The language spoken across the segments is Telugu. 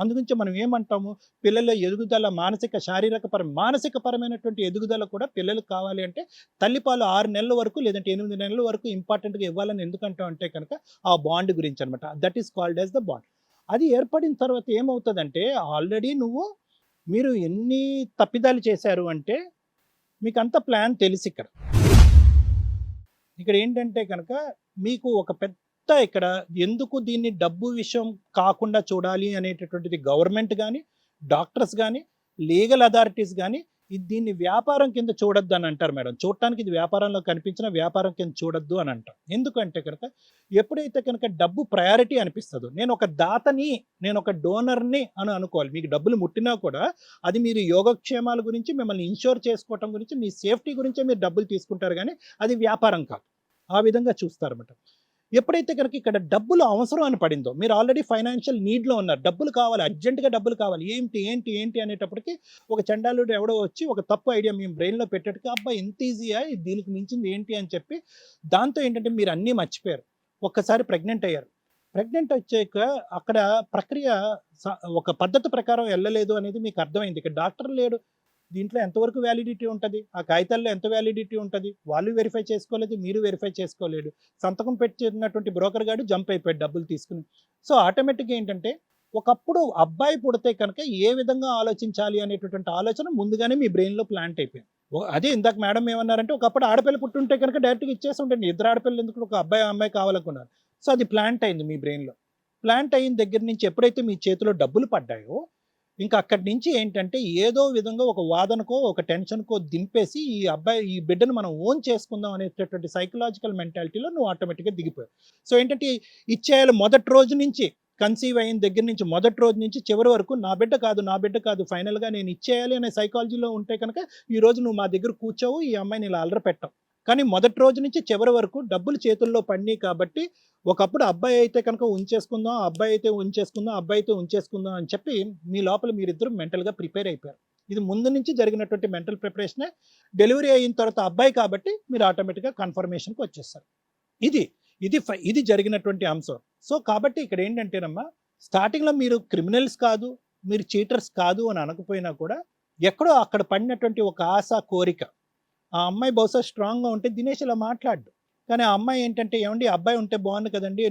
అందుగురించి మనం ఏమంటాము, పిల్లల ఎదుగుదల మానసిక పరమైనటువంటి ఎదుగుదల కూడా పిల్లలకు కావాలి అంటే తల్లిపాలు 6 నెలల వరకు లేదంటే 8 నెలల వరకు ఇంపార్టెంట్‌గా ఇవ్వాలని ఎందుకంటాం అంటే కనుక ఆ బాండ్ గురించి అనమాట. That is called as the bond. అది ఏర్పడిన తర్వాత ఏమవుతదంటే ఆల్రెడీ మీరు ఎన్ని తప్పిదాలు చేశారు అంటే మీకంతా ప్లాన్ తెలిసిక్కడ. ఇక్కడ ఏంటంటే కనుక మీకు ఒక పెద్ద ఇక్కడ ఎందుకు దీన్ని డబ్బు విషయం కాకుండా చూడాలి అనేటటువంటిది గవర్నమెంట్ గాని, డాక్టర్స్ గాని, లీగల్ అథారిటీస్ గాని దీన్ని వ్యాపారం కింద చూడొద్దు అని అంటారు మేడం. చూడటానికి ఇది వ్యాపారంలో కనిపించిన వ్యాపారం కింద చూడొద్దు అని అంటాం. ఎందుకంటే కనుక ఎప్పుడైతే కనుక డబ్బు ప్రయారిటీ అనిపిస్తదో, నేను ఒక దాతని, నేను ఒక డోనర్‌ని అని అనుకోవాలి. మీకు డబ్బులు ముట్టినా కూడా అది మీరు యోగక్షేమాల గురించి మిమ్మల్ని ఇన్‌ష్యూర్ చేసుకోవటం గురించి, మీ సేఫ్టీ గురించే మీరు డబ్బులు తీసుకుంటారు గానీ అది వ్యాపారం కాదు. ఆ విధంగా చూస్తారన్నమాట. ఎప్పుడైతే కనుక ఇక్కడ డబ్బులు అవసరం అని పడిందో, మీరు ఆల్రెడీ ఫైనాన్షియల్ నీడ్‌లో ఉన్నారు. డబ్బులు కావాలి, అర్జెంట్‌గా డబ్బులు కావాలి. ఏంటి అనేటప్పటికి ఒక చండాలుడు ఎవడో వచ్చి ఒక తప్పు ఐడియా మీ బ్రెయిన్‌లో పెట్టేట్టుగా, అబ్బా! ఇంత ఈజీయా, దీనికి మించింది ఏంటి అని చెప్పి దాంతో ఏంటంటే మీరు అన్నీ మర్చిపోయారు. ఒక్కసారి ప్రెగ్నెంట్ అయ్యారు. ప్రెగ్నెంట్ వచ్చాక అక్కడ ప్రక్రియ ఒక పద్ధతి ప్రకారం వెళ్ళలేదు అనేది మీకు అర్థమైంది. ఇక్కడ డాక్టర్ లేడు. దీంట్లో ఎంతవరకు వ్యాలిడిటీ ఉంటుంది, ఆ కాగితాల్లో ఎంత వ్యాలిడిటీ ఉంటుంది, వాళ్ళు వెరిఫై చేసుకోలేదు, మీరు వెరిఫై చేసుకోలేడు. సంతకం పెట్టినటువంటి బ్రోకర్ గాడు జంప్ అయిపోయాడు డబ్బులు తీసుకుని. సో ఆటోమేటిక్గా ఏంటంటే ఒకప్పుడు అబ్బాయి పుడితే కనుక ఏ విధంగా ఆలోచించాలి అనేటటువంటి ఆలోచన ముందుగానే మీ బ్రెయిన్లో ప్లాంట్ అయిపోయింది. అదే ఇందాక మేడం ఏమన్నారంటే ఒకప్పుడు ఆడపిల్ల పుట్టుంటే కనుక డైరెక్ట్గా ఇచ్చేసి ఉంటుంది. ఇద్దరు ఆడపిల్లలు ఎందుకు, ఒక అమ్మాయి కావాలనుకున్నారు. సో అది ప్లాంట్ అయింది మీ బ్రెయిన్లో. ప్లాంట్ అయిన దగ్గర నుంచి ఎప్పుడైతే మీ చేతిలో డబ్బులు పడ్డాయో ఇంకా అక్కడి నుంచి ఏంటంటే ఏదో విధంగా ఒక వాదనకో ఒక టెన్షన్కో దింపేసి ఈ బిడ్డను మనం ఓన్ చేసుకుందాం అనేటటువంటి సైకలాజికల్ మెంటాలిటీలో నువ్వు ఆటోమేటిక్గా దిగిపోయావు. సో ఏంటంటే ఇచ్చేయాలి మొదటి రోజు నుంచి, కన్సీవ్ అయిన దగ్గర నుంచి మొదటి రోజు నుంచి చివరి వరకు నా బిడ్డ కాదు ఫైనల్గా నేను ఇచ్చేయాలి అనే సైకాలజీలో ఉంటే కనుక ఈరోజు నువ్వు మా దగ్గర కూర్చోవు, ఈ అమ్మాయిని ఇలా అల్లరి పెట్టావు. కానీ మొదటి రోజు నుంచి చివరి వరకు డబ్బులు చేతుల్లో పడినాయి కాబట్టి ఒకప్పుడు అబ్బాయి అయితే కనుక ఉంచేసుకుందాం, అబ్బాయి అయితే ఉంచేసుకుందాం అని చెప్పి మీ లోపల మీరిద్దరు మెంటల్గా ప్రిపేర్ అయిపోయారు. ఇది ముందు నుంచి జరిగినటువంటి మెంటల్ ప్రిపరేషనే. డెలివరీ అయిన తర్వాత అబ్బాయి కాబట్టి మీరు ఆటోమేటిక్గా కన్ఫర్మేషన్కి వచ్చేస్తారు. ఇది జరిగినటువంటి అంశం. సో కాబట్టి ఇక్కడ ఏంటంటేనమ్మా, స్టార్టింగ్లో మీరు క్రిమినల్స్ కాదు, మీరు చీటర్స్ కాదు అని అనకపోయినా కూడా ఎక్కడో అక్కడ పడినటువంటి ఒక ఆశ, కోరిక, ఆ అమ్మాయి బహుశా స్ట్రాంగ్గా ఉంటే దినేష్ ఇలా మాట్లాడు. కానీ ఆ అమ్మాయి ఏంటంటే, ఏమండి అబ్బాయి ఉంటే బాగుంది కదండి,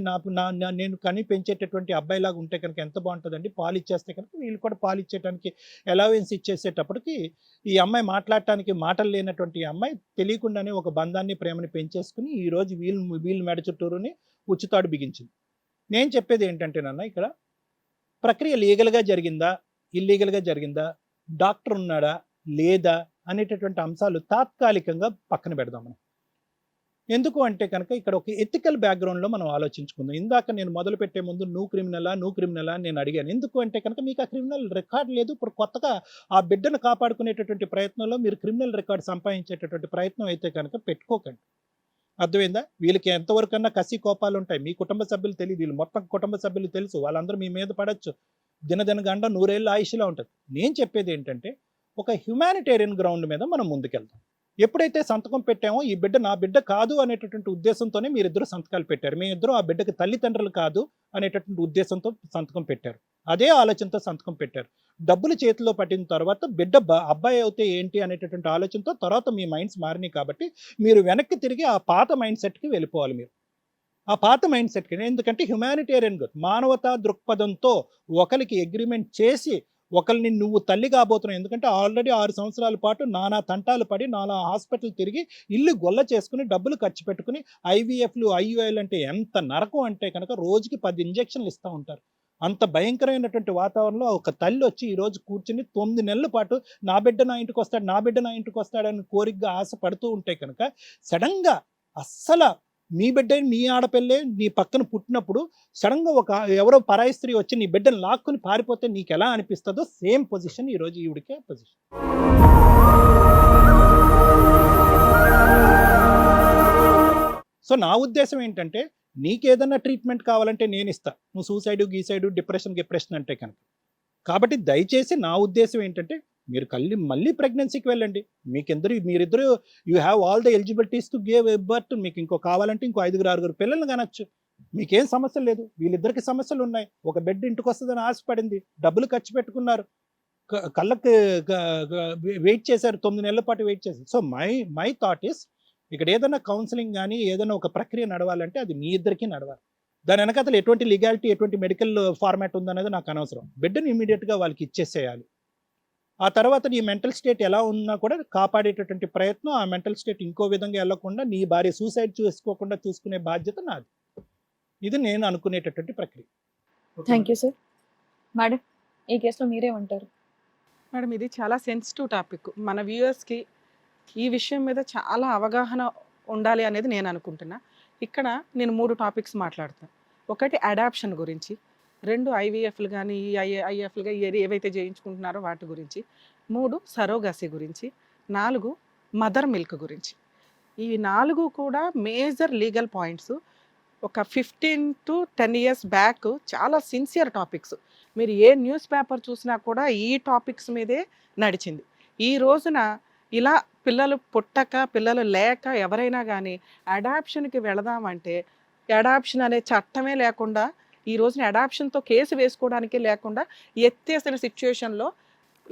నేను కని పెంచేటటువంటి అబ్బాయిలాగా ఉంటే కనుక ఎంత బాగుంటుందండి, పాలు ఇచ్చేస్తే కనుక వీళ్ళు కూడా పాలు ఇచ్చేయడానికి అలవెన్స్ ఇచ్చేసేటప్పటికి ఈ అమ్మాయి మాట్లాడటానికి మాటలు లేనటువంటి అమ్మాయి తెలియకుండానే ఒక బంధాన్ని, ప్రేమని పెంచేసుకుని ఈరోజు వీళ్ళు మెడ చుట్టూరుని ఉచ్చుతాడు బిగించింది. నేను చెప్పేది ఏంటంటేనన్నా, ఇక్కడ ప్రక్రియ లీగల్గా జరిగిందా, ఇల్లీగల్గా జరిగిందా, డాక్టర్ ఉన్నాడా లేదా అనేటటువంటి అంశాలు తాత్కాలికంగా పక్కన పెడదాం మనం. ఎందుకు అంటే కనుక ఇక్కడ ఒక ఎథికల్ బ్యాక్గ్రౌండ్లో మనం ఆలోచించుకుందాం. ఇందాక నేను మొదలు పెట్టే ముందు నువ్వు క్రిమినలా అని నేను అడిగాను. ఎందుకు అంటే కనుక మీకు ఆ క్రిమినల్ రికార్డ్ లేదు. ఇప్పుడు కొత్తగా ఆ బిడ్డను కాపాడుకునేటటువంటి ప్రయత్నంలో మీరు క్రిమినల్ రికార్డ్ సంపాదించేటటువంటి ప్రయత్నం అయితే కనుక పెట్టుకోకండి. అర్థమైందా? వీళ్ళకి ఎంతవరకన్నా కసి కోపాలు ఉంటాయి. మీ కుటుంబ సభ్యులు తెలియదు, వీళ్ళు మొత్తం కుటుంబ సభ్యులు తెలుసు, వాళ్ళందరూ మీ మీద పడచ్చు. దినదినగండ 100 ఏళ్ళ ఆయుష్లో ఉంటుంది. నేను చెప్పేది ఏంటంటే ఒక హ్యుమానిటేరియన్ గ్రౌండ్ మీద మనం ముందుకెళ్తాం. ఎప్పుడైతే సంతకం పెట్టామో ఈ బిడ్డ నా బిడ్డ కాదు అనేటటువంటి ఉద్దేశంతోనే మీరిద్దరు సంతకాలు పెట్టారు. మీ ఇద్దరు ఆ బిడ్డకి తల్లిదండ్రులు కాదు అనేటటువంటి ఉద్దేశంతో సంతకం పెట్టారు. అదే ఆలోచనతో సంతకం పెట్టారు. డబ్బులు చేతిలో పట్టిన తర్వాత బిడ్డ అబ్బాయి అయితే ఏంటి అనేటటువంటి ఆలోచనతో తర్వాత మీ మైండ్స్ మారినాయి కాబట్టి మీరు వెనక్కి తిరిగి ఆ పాత మైండ్ సెట్కి వెళ్ళిపోవాలి. మీరు ఆ పాత మైండ్ సెట్కి, ఎందుకంటే హ్యుమానిటేరియన్ మానవతా దృక్పథంతో ఒకరికి అగ్రిమెంట్ చేసి ఒకరిని నువ్వు తల్లి కాబోతున్నావు. ఎందుకంటే ఆల్రెడీ 6 సంవత్సరాల పాటు నానా తంటాలు పడి నానా హాస్పిటల్ తిరిగి ఇల్లు గొల్ల చేసుకుని డబ్బులు ఖర్చు పెట్టుకుని ఐవీఎఫ్లు, ఐయుఐలు అంటే ఎంత నరకం అంటే కనుక రోజుకి 10 ఇంజక్షన్లు ఇస్తూ ఉంటారు. అంత భయంకరమైనటువంటి వాతావరణంలో ఒక తల్లి వచ్చి ఈరోజు కూర్చుని 9 నెలల పాటు నా బిడ్డ నా ఇంటికి వస్తాడని కోరికగా ఆశ పడుతూ ఉంటే కనుక సడన్గా అస్సలు మీ బిడ్డ, మీ ఆడపిల్లే నీ పక్కన పుట్టినప్పుడు సడన్గా ఎవరో పరాయి స్త్రీ వచ్చి నీ బిడ్డను లాక్కుని పారిపోతే నీకు ఎలా అనిపిస్తుందో సేమ్ పొజిషన్ ఈరోజు ఈవిడికే పొజిషన్. సో నా ఉద్దేశం ఏంటంటే, నీకేదన్నా ట్రీట్మెంట్ కావాలంటే నేను ఇస్తా. నువ్వు సూసైడ్, డిప్రెషన్ అంటే కనుక. కాబట్టి దయచేసి నా ఉద్దేశం ఏంటంటే, మీరు మళ్ళీ ప్రెగ్నెన్సీకి వెళ్ళండి. మీరిద్దరు you have all the eligibilities to give birth. మీకు కావాలంటే ఇంకో 5-6 పిల్లల్ని కనొచ్చు. మీకేం సమస్య లేదు, వీళ్ళిద్దరికి సమస్యలు ఉన్నాయి. ఒక బెడ్ ఇంటికి వస్తుందని ఆశపడింది, డబ్బులు ఖర్చు పెట్టుకున్నారు, కళ్ళకి వెయిట్ చేశారు, 9 నెలల పాటు వెయిట్ చేశారు. సో మై థాట్ ఇస్, ఇక్కడ ఏదైనా కౌన్సిలింగ్ కానీ ఏదైనా ఒక ప్రక్రియ నడవాలంటే అది మీ ఇద్దరికి నడవాలి. దాని వెనకాతలు ఎటువంటి లీగాలిటీ, ఎటువంటి మెడికల్ ఫార్మాట్ ఉందనేది నాకు అనవసరం. బిడ్డను ఇమీడియట్గా వాళ్ళకి ఇచ్చేసేయాలి. ఆ తర్వాత నీ మెంటల్ స్టేట్ ఎలా ఉన్నా కూడా కాపాడేటటువంటి ప్రయత్నం, ఆ మెంటల్ స్టేట్ ఇంకో విధంగా వెళ్ళకుండా నీ భార్య సూసైడ్ చేసుకోకుండా చూసుకునే బాధ్యత నాది. ఇది నేను అనుకునేటటువంటి ప్రక్రియ. Thank you sir. మేడం, ఈ కేసులో మీరేమంటారు? మేడం, ఇది చాలా సెన్సిటివ్ టాపిక్. మన వ్యూయర్స్కి ఈ విషయం మీద చాలా అవగాహన ఉండాలి అనేది నేను అనుకుంటున్నా. ఇక్కడ నేను 3 టాపిక్స్ మాట్లాడతాను. ఒకటి అడాప్షన్ గురించి, 2 ఐవీఎఫ్లు కానీ ఐఎఫ్లు కానీ ఏవైతే చేయించుకుంటున్నారో వాటి గురించి, 3 సరోగసీ గురించి, 4 మదర్ మిల్క్ గురించి. ఈ 4 కూడా మేజర్ లీగల్ పాయింట్స్. ఒక 15 to 10 years బ్యాక్ చాలా సిన్సియర్ టాపిక్స్. మీరు ఏ న్యూస్ పేపర్ చూసినా కూడా ఈ టాపిక్స్ మీదే నడిచింది. ఈ రోజున ఇలా పిల్లలు పుట్టక, పిల్లలు లేక ఎవరైనా కానీ అడాప్షన్కి వెళదామంటే, అడాప్షన్ అనే చట్టమే లేకుండా, ఈ రోజున అడాప్షన్తో కేసు వేసుకోవడానికే లేకుండా ఎత్తేసిన సిచ్యుయేషన్లో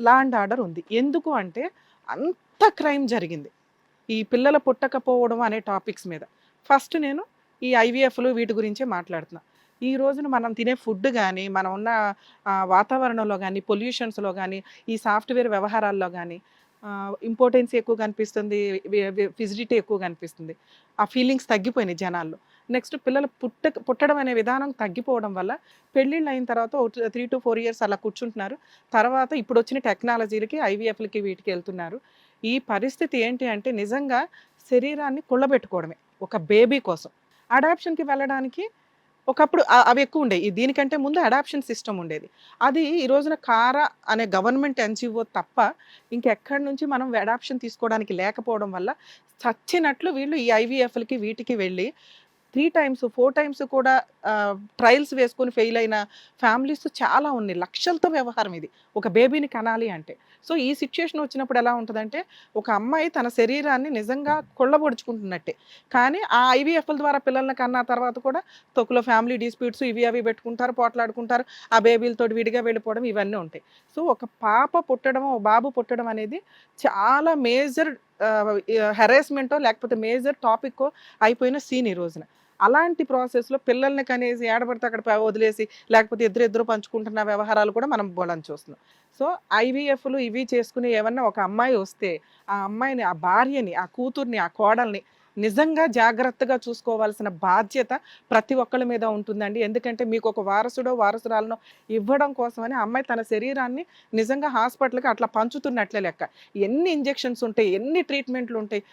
లా అండ్ ఆర్డర్ ఉంది. ఎందుకు అంటే అంత క్రైమ్ జరిగింది ఈ పిల్లల పుట్టకపోవడం అనే టాపిక్స్ మీద. ఫస్ట్ నేను ఈ ఐవీఎఫ్లు వీటి గురించే మాట్లాడుతున్నా. ఈ రోజున మనం తినే ఫుడ్ కానీ, మనం ఉన్న వాతావరణంలో కానీ, పొల్యూషన్స్లో కానీ, ఈ సాఫ్ట్వేర్ వ్యవహారాల్లో కానీ ఇంపార్టెన్స్ ఎక్కువ కనిపిస్తుంది, ఫిజిలిటీ ఎక్కువ కనిపిస్తుంది. ఆ ఫీలింగ్స్ తగ్గిపోయినాయి జనాల్లో. నెక్స్ట్ పిల్లలు పుట్టడం అనే విధానం తగ్గిపోవడం వల్ల పెళ్ళిళ్ళు అయిన తర్వాత 3 to 4 years అలా కూర్చుంటున్నారు. తర్వాత ఇప్పుడు వచ్చిన టెక్నాలజీలకి, ఐవీఎఫ్లకి వీటికి వెళ్తున్నారు. ఈ పరిస్థితి ఏంటి అంటే నిజంగా శరీరాన్ని కుళ్ళబెట్టుకోవడమే ఒక బేబీ కోసం. అడాప్షన్కి వెళ్ళడానికి ఒకప్పుడు అవి ఎక్కువ ఉండేవి. దీనికంటే ముందు అడాప్షన్ సిస్టమ్ ఉండేది. అది ఈ రోజున కారా అనే గవర్నమెంట్ ఎన్జిఓ తప్ప ఇంకెక్కడి నుంచి మనం అడాప్షన్ తీసుకోవడానికి లేకపోవడం వల్ల చచ్చినట్లు వీళ్ళు ఈ ఐవీఎఫ్లకి వీటికి వెళ్ళి 3 times 4 times కూడా ట్రయల్స్ వేసుకొని ఫెయిల్ అయిన ఫ్యామిలీస్ చాలా ఉన్నాయి. లక్షలతో వ్యవహారం ఇది ఒక బేబీని కనాలి అంటే. సో ఈ సిచ్యుయేషన్ వచ్చినప్పుడు ఎలా ఉంటుందంటే, ఒక అమ్మాయి తన శరీరాన్ని నిజంగా కొల్లబొడుచుకుంటున్నట్టే. కానీ ఆ ఐవీఎఫ్ల ద్వారా పిల్లల్ని కన్నా తర్వాత కూడా తొక్కులో ఫ్యామిలీ డిస్ప్యూట్స్ ఇవి అవి పెట్టుకుంటారు, పోట్లాడుకుంటారు, ఆ బేబీలతో విడిగా వెళ్ళిపోవడం ఇవన్నీ ఉంటాయి. సో ఒక పాప పుట్టడం, ఒక బాబు పుట్టడం అనేది చాలా మేజర్ హెరాస్మెంటో లేకపోతే మేజర్ టాపిక్ అయిపోయిన సీన్ ఈ రోజున. అలాంటి ప్రాసెస్లో పిల్లల్ని కనేసి ఏడబడితే అక్కడ వదిలేసి, లేకపోతే ఇద్దరు పంచుకుంటున్న వ్యవహారాలు కూడా మనం బోలని చూస్తున్నాం. సో ఐవీఎఫ్లు ఇవి చేసుకుని ఏమన్నా ఒక అమ్మాయి వస్తే ఆ అమ్మాయిని, ఆ భార్యని, ఆ కూతుర్ని, ఆ కోడల్ని నిజంగా జాగ్రత్తగా చూసుకోవాల్సిన బాధ్యత ప్రతి ఒక్కళ్ళ మీద ఉంటుందండి. ఎందుకంటే మీకు ఒక వారసుడో వారసురాలనో ఇవ్వడం కోసమని అమ్మాయి తన శరీరాన్ని నిజంగా హాస్పిటల్కి అట్లా పంచుతున్నట్లే లెక్క. ఎన్ని ఇంజెక్షన్స్ ఉంటాయి, ఎన్ని ట్రీట్మెంట్లు ఉంటాయి.